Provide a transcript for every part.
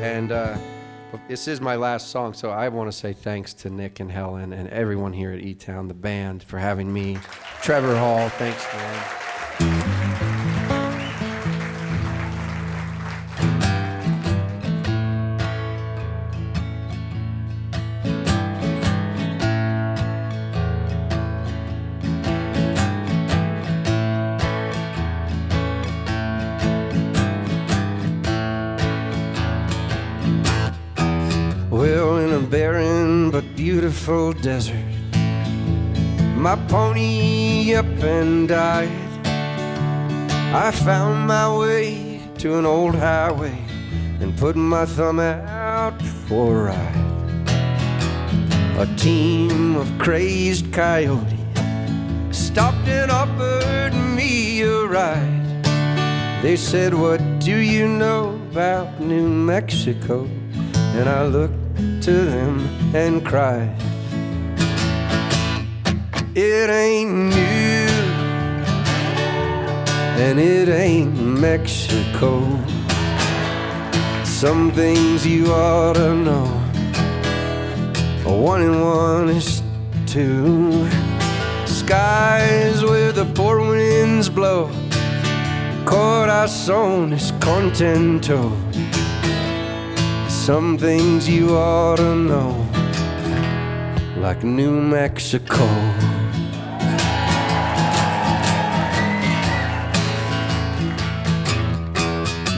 And this is my last song, so I want to say thanks to Nick and Helen and everyone here at eTown, the band, for having me. Trevor Hall, thanks, man. Well, in a barren but beautiful desert, my pony up and died. I found my way to an old highway and put my thumb out for a ride. A team of crazed coyotes stopped and offered me a ride. They said, "What do you know about New Mexico?" And I looked to them and cried, "It ain't new, and it ain't Mexico. Some things you ought to know. 1 and 1 is 2. Skies where the four winds blow. Corazón es contento. Some things you ought to know, like New Mexico."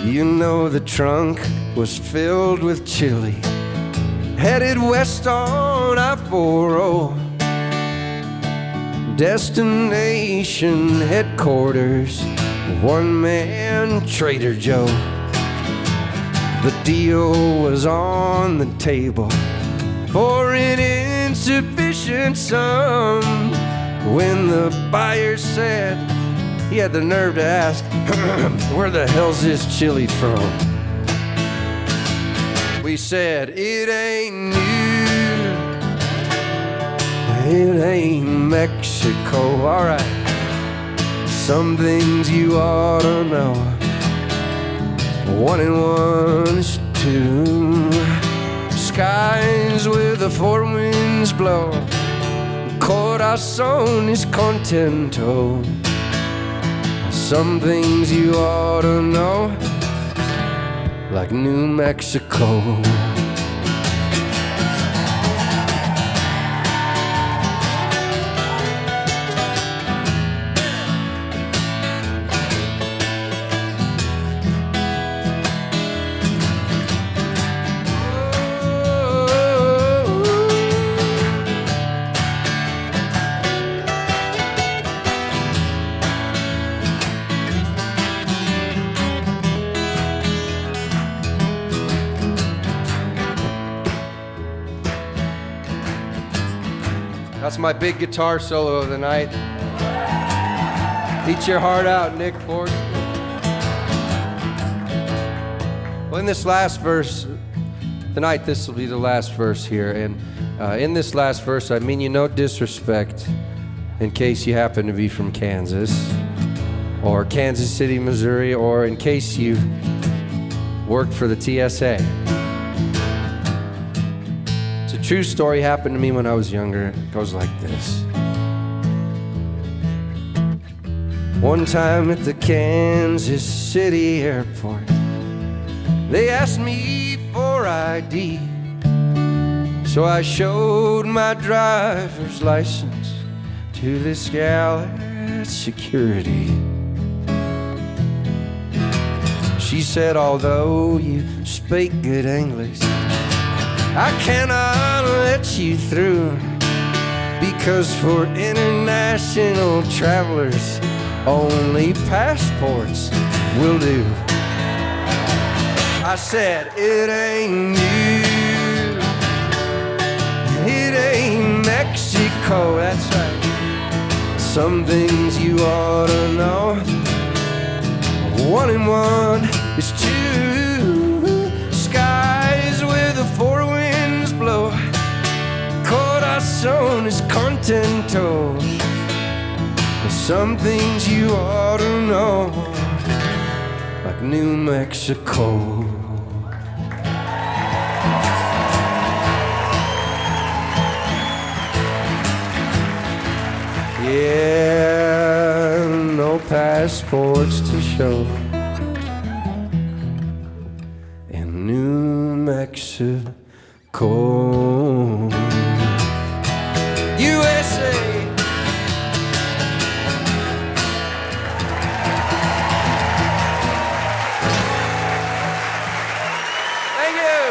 You know the trunk was filled with chili, headed west on I-40. Destination headquarters, one-man Trader Joe. The deal was on the table for an insufficient sum when the buyer said, he had the nerve to ask, "Where the hell's this chili from?" We said, "It ain't new, it ain't Mexico." All right, some things you ought to know. 1 and 1 is 2. Skies where the four winds blow. Corazón es contento. Some things you ought to know, like New Mexico. That's my big guitar solo of the night. Eat your heart out, Nick Ford. Well, in this last verse, tonight this will be the last verse here. And in this last verse, I mean you no disrespect in case you happen to be from Kansas or Kansas City, Missouri, or in case you worked for the TSA. True story happened to me when I was younger. It goes like this. One time at the Kansas City airport, they asked me for ID. So I showed my driver's license to this gal at security. She said, "Although you speak good English, I cannot let you through, because for international travelers, only passports will do." I said, "It ain't new, it ain't Mexico." That's right. Some things you ought to know. 1 and 1 is 2. Skies where the four winds blow. Corazón es contento. Some things you ought to know, like New Mexico. Yeah, no passports to show. In New Mexico, USA. Thank you.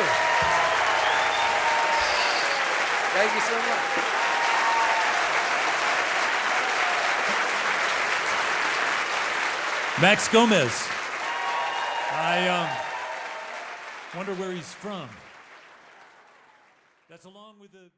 Thank you so much. Max Gomez. I wonder where he's from. That's along with the